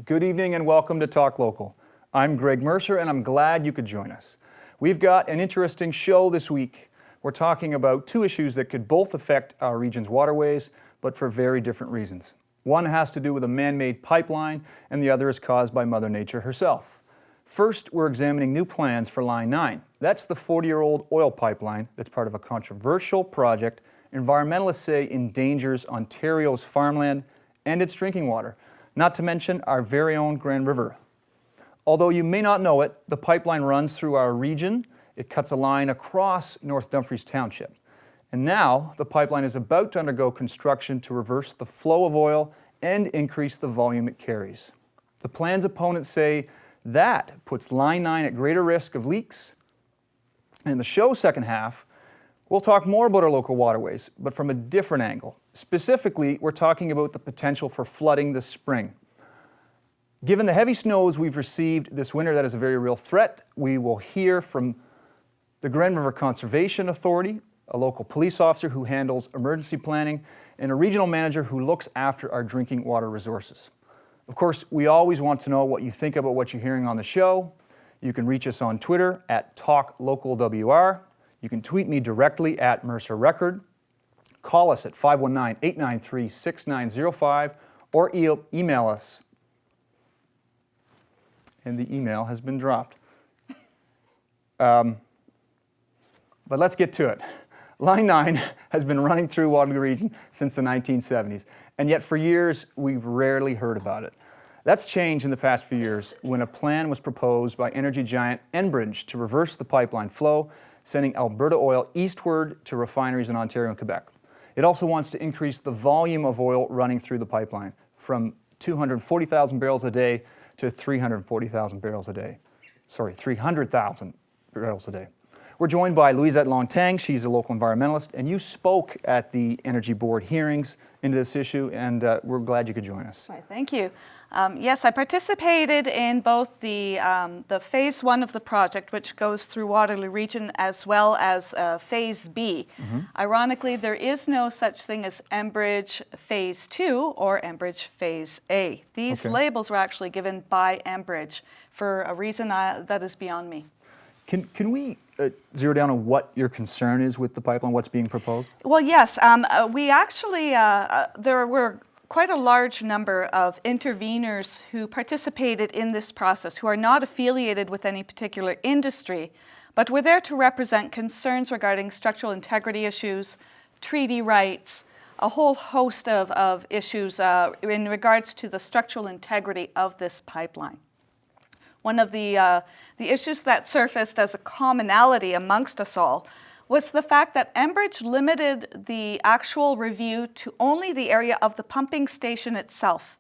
Good evening and welcome to Talk Local. I'm Greg Mercer and I'm glad you could join us. We've got an interesting show this week. We're talking about two issues that could both affect our region's waterways, but for very different reasons. One has to do with a man-made pipeline and the other is caused by Mother Nature herself. First, we're examining new plans for Line 9. That's the 40-year-old oil pipeline that's part of a controversial project environmentalists say endangers Ontario's farmland and its drinking water, not to mention our very own Grand River. Although you may not know it, the pipeline runs through our region. It cuts a line across North Dumfries Township. And now the pipeline is about to undergo construction to reverse the flow of oil and increase the volume it carries. The plan's opponents say that puts Line 9 at greater risk of leaks. And in the show's second half, we'll talk more about our local waterways, but from a different angle. Specifically, we're talking about the potential for flooding this spring. Given the heavy snows we've received this winter, that is a very real threat. We will hear from the Grand River Conservation Authority, a local police officer who handles emergency planning, and a regional manager who looks after our drinking water resources. Of course, we always want to know what you think about what you're hearing on the show. You can reach us on Twitter at TalkLocalWR. You can tweet me directly at Mercer Record. Call us at 519-893-6905 or email us. And the email has been dropped. But let's get to it. Line 9 has been running through Waterloo Region since the 1970s, and yet for years we've rarely heard about it. That's changed in the past few years when a plan was proposed by energy giant Enbridge to reverse the pipeline flow, sending Alberta oil eastward to refineries in Ontario and Quebec. It also wants to increase the volume of oil running through the pipeline from 240,000 barrels a day to 340,000 barrels a day. 300,000 barrels a day. We're joined by Louisette Long-Tang. She's a local environmentalist, and you spoke at the Energy Board hearings into this issue, and we're glad you could join us. Right, thank you. Yes, I participated in both the phase one of the project, which goes through Waterloo Region, as well as phase B. Mm-hmm. Ironically, there is no such thing as Enbridge phase 2 or Enbridge phase A. These labels were actually given by Enbridge for a reason that is beyond me. Can we zero down on what your concern is with the pipeline, what's being proposed? Well, yes. We actually, there were quite a large number of interveners who participated in this process, who are not affiliated with any particular industry, but were there to represent concerns regarding structural integrity issues, treaty rights, a whole host of issues in regards to the structural integrity of this pipeline. One of the issues that surfaced as a commonality amongst us all was the fact that Enbridge limited the actual review to only the area of the pumping station itself,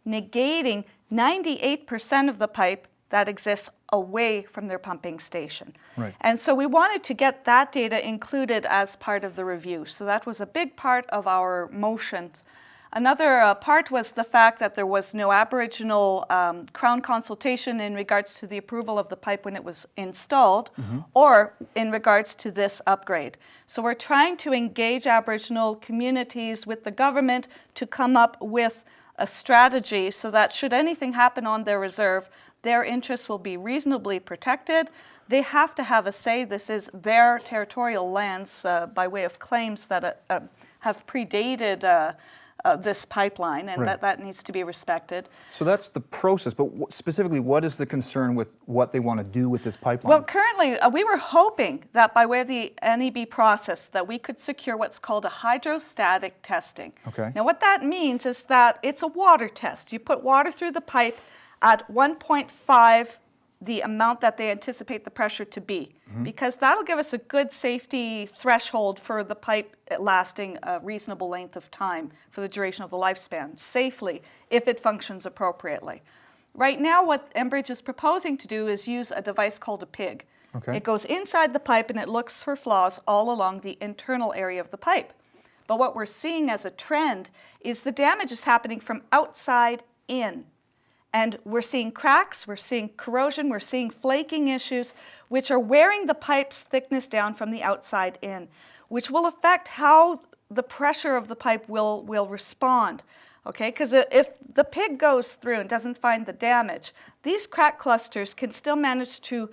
negating 98% of the pipe that exists away from their pumping station. Right. And so we wanted to get that data included as part of the review. So that was a big part of our motions. Another part was the fact that there was no Aboriginal Crown consultation in regards to the approval of the pipe when it was installed, or in regards to this upgrade. So we're trying to engage Aboriginal communities with the government to come up with a strategy so that should anything happen on their reserve, their interests will be reasonably protected. They have to have a say. This is their territorial lands by way of claims that have predated this pipeline, and that needs to be respected. So that's the process, but specifically, what is the concern with what they want to do with this pipeline? Well, currently, we were hoping that by way of the NEB process that we could secure what's called a hydrostatic testing. Okay. Now, what that means is that it's a water test. You put water through the pipe at 1.5 the amount that they anticipate the pressure to be, because that'll give us a good safety threshold for the pipe lasting a reasonable length of time for the duration of the lifespan, safely, if it functions appropriately. Right now, what Enbridge is proposing to do is use a device called a PIG. Okay. It goes inside the pipe and it looks for flaws all along the internal area of the pipe. But what we're seeing as a trend is the damage is happening from outside in. And we're seeing cracks, we're seeing corrosion, we're seeing flaking issues, which are wearing the pipe's thickness down from the outside in, which will affect how the pressure of the pipe will respond. Okay, because if the pig goes through and doesn't find the damage, these crack clusters can still manage to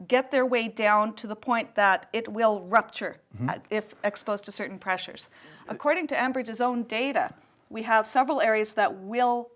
get their way down to the point that it will rupture if exposed to certain pressures. According to Enbridge's own data, we have several areas that will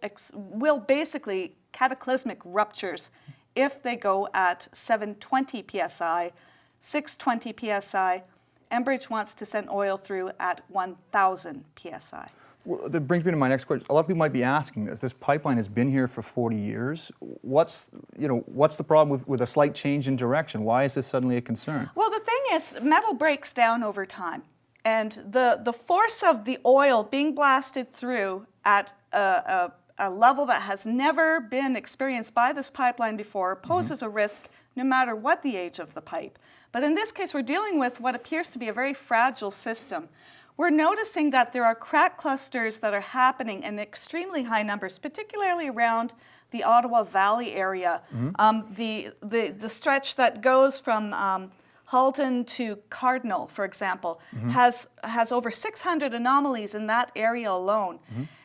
basically cataclysmic ruptures if they go at 720 psi, 620 psi. Enbridge wants to send oil through at 1,000 psi. Well, that brings me to my next question. A lot of people might be asking this. This pipeline has been here for 40 years. What's the problem with a slight change in direction? Why is this suddenly a concern? Well, the thing is, metal breaks down over time. And the force of the oil being blasted through at a level that has never been experienced by this pipeline before poses a risk no matter what the age of the pipe. But in this case, we're dealing with what appears to be a very fragile system. We're noticing that there are crack clusters that are happening in extremely high numbers, particularly around the Ottawa Valley area. The stretch that goes from Halton to Cardinal, for example, has over 600 anomalies in that area alone.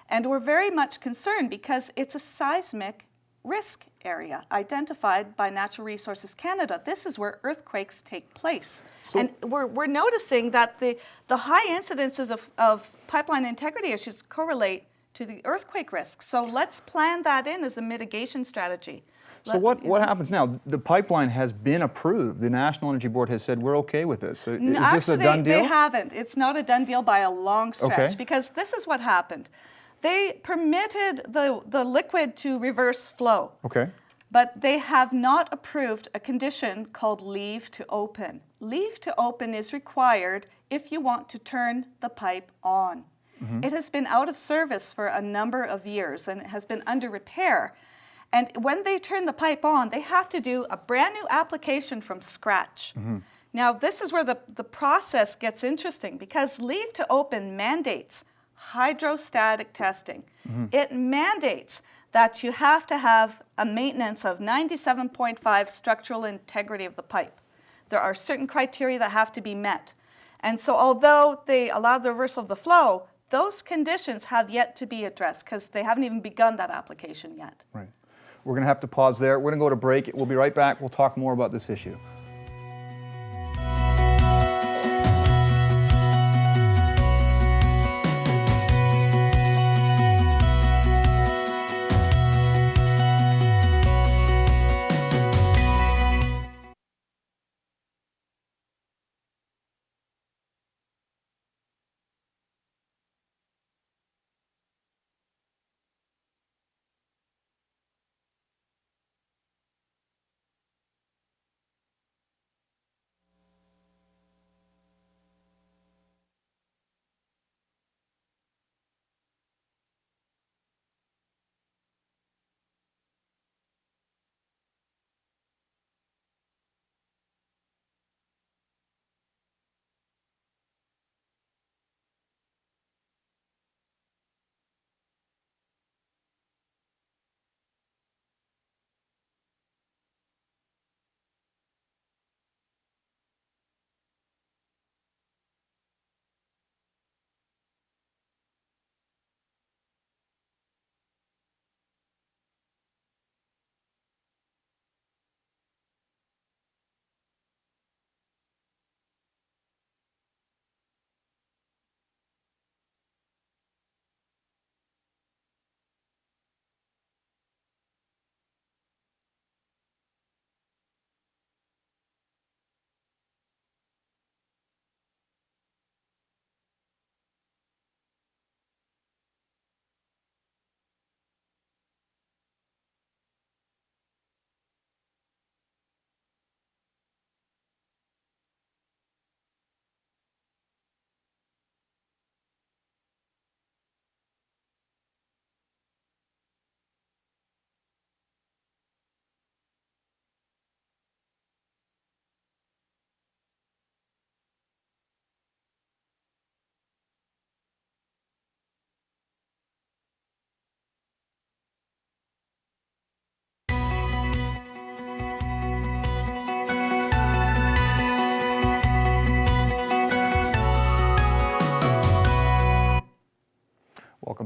And we're very much concerned because it's a seismic risk area identified by Natural Resources Canada. This is where earthquakes take place. So, and we're noticing that the high incidences of pipeline integrity issues correlate to the earthquake risk. So let's plan that in as a mitigation strategy. So what happens now? The pipeline has been approved. The National Energy Board has said we're okay with this. Is this a done deal? They haven't. It's not a done deal by a long stretch, Okay. because this is what happened. They permitted the liquid to reverse flow. Okay. But they have not approved a condition called leave to open. Leave to open is required if you want to turn the pipe on. It has been out of service for a number of years and it has been under repair. And when they turn the pipe on, they have to do a brand new application from scratch. Now, this is where the process gets interesting because leave to open mandates hydrostatic testing. It mandates that you have to have a maintenance of 97.5 structural integrity of the pipe. There are certain criteria that have to be met. And so although they allow the reversal of the flow, those conditions have yet to be addressed because they haven't even begun that application yet. Right. We're going to have to pause there. We're going to go to break. We'll be right back. We'll talk more about this issue.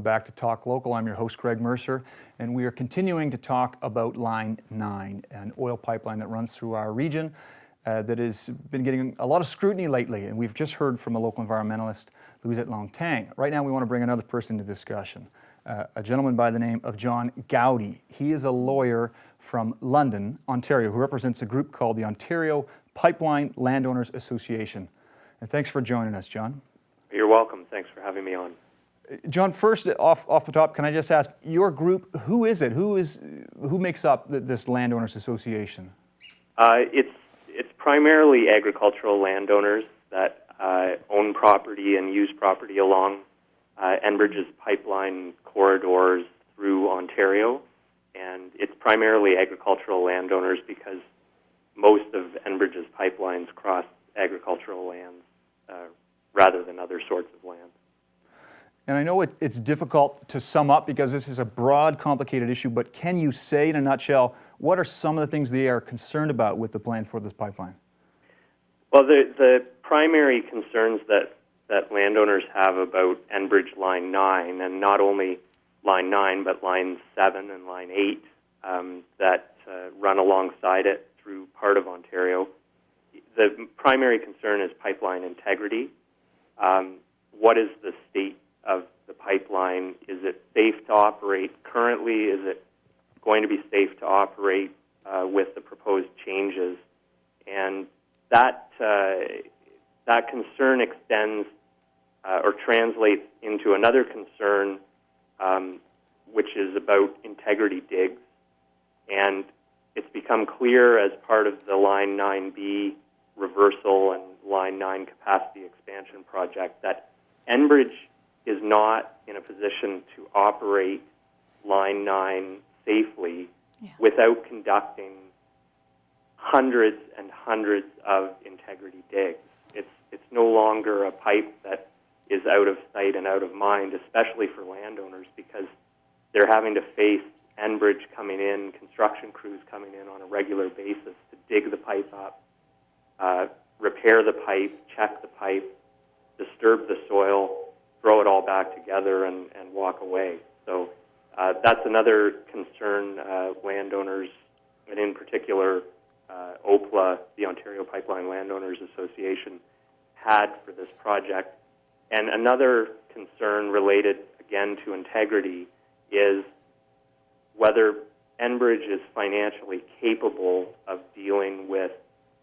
welcome back to Talk Local. I'm your host, Greg Mercer, and we are continuing to talk about Line 9, an oil pipeline that runs through our region that has been getting a lot of scrutiny lately, and we've just heard from a local environmentalist, Louisette Long-Tang. Right now we want to bring another person to discussion, a gentleman by the name of John Gowdy. He is a lawyer from London, Ontario, who represents a group called the Ontario Pipeline Landowners Association. And thanks for joining us, John. You're welcome. Thanks for having me on. John, first off the top, can I just ask, your group, who is it? Who makes up this Landowners Association? It's primarily agricultural landowners that own property and use property along Enbridge's pipeline corridors through Ontario. And it's primarily agricultural landowners because most of Enbridge's pipelines cross agricultural lands rather than other sorts of land. And I know it's difficult to sum up because this is a broad, complicated issue, but can you say in a nutshell, what are some of the things they are concerned about with the plan for this pipeline? Well, the primary concerns that landowners have about Enbridge Line 9, and not only Line 9, but Line 7 and Line 8 that run alongside it through part of Ontario. The primary concern is pipeline integrity. What is the state of the pipeline? Is it safe to operate currently? Is it going to be safe to operate with the proposed changes? And that concern extends or translates into another concern, which is about integrity digs. And it's become clear as part of the Line 9B reversal and Line 9 capacity expansion project that Enbridge is not in a position to operate Line 9 safely without conducting hundreds and hundreds of integrity digs. It's no longer a pipe that is out of sight and out of mind, especially for landowners, because they're having to face Enbridge coming in, construction crews coming in on a regular basis to dig the pipe up, repair the pipe, check the pipe, disturb the soil, throw it all back together, and walk away. So that's another concern landowners, and in particular OPLA, the Ontario Pipeline Landowners Association, had for this project. And another concern related, again, to integrity is whether Enbridge is financially capable of dealing with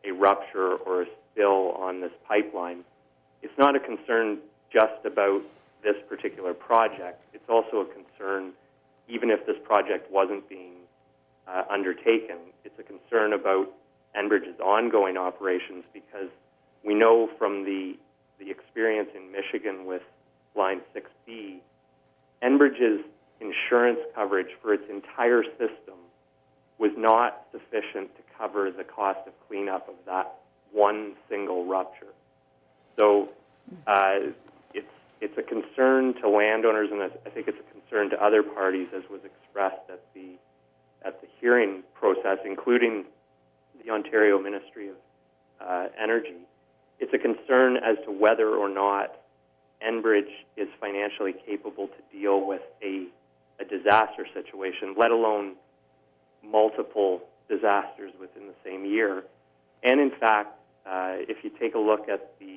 a rupture or a spill on this pipeline. It's not a concern just about this particular project. It's also a concern even if this project wasn't being undertaken. It's a concern about Enbridge's ongoing operations because we know from the experience in Michigan with Line 6B, Enbridge's insurance coverage for its entire system was not sufficient to cover the cost of cleanup of that one single rupture. So it's a concern to landowners, and I think it's a concern to other parties, as was expressed at the hearing process, including the Ontario Ministry of Energy. It's a concern as to whether or not Enbridge is financially capable to deal with a disaster situation, let alone multiple disasters within the same year. And in fact, if you take a look at the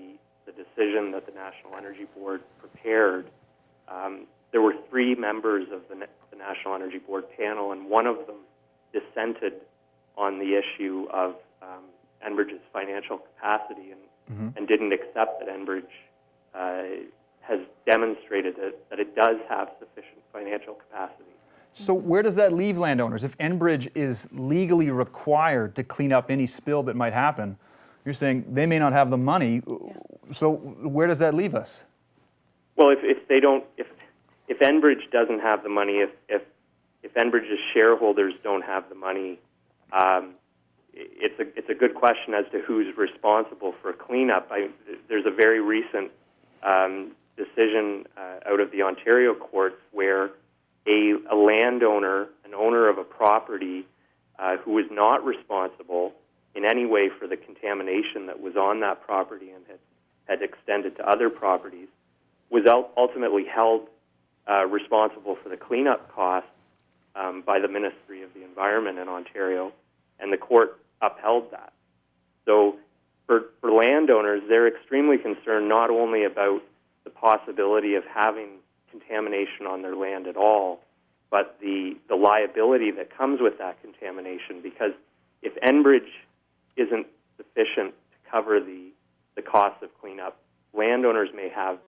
decision that the National Energy Board prepared, there were 3 members of the National Energy Board panel, and one of them dissented on the issue of Enbridge's financial capacity and didn't accept that Enbridge has demonstrated that it does have sufficient financial capacity. So where does that leave landowners? If Enbridge is legally required to clean up any spill that might happen, you're saying they may not have the money. Yeah. So where does that leave us? Well, if Enbridge doesn't have the money, if Enbridge's shareholders don't have the money, it's a good question as to who's responsible for cleanup. There's a very recent decision out of the Ontario courts where a landowner, an owner of a property who was not responsible in any way for the contamination that was on that property and had extended to other properties, was ultimately held responsible for the cleanup costs by the Ministry of the Environment in Ontario, and the court upheld that. So for landowners, they're extremely concerned not only about the possibility of having contamination on their land at all, but the liability that comes with that contamination, because if Enbridge isn't sufficient to cover the cost of cleanup, landowners may have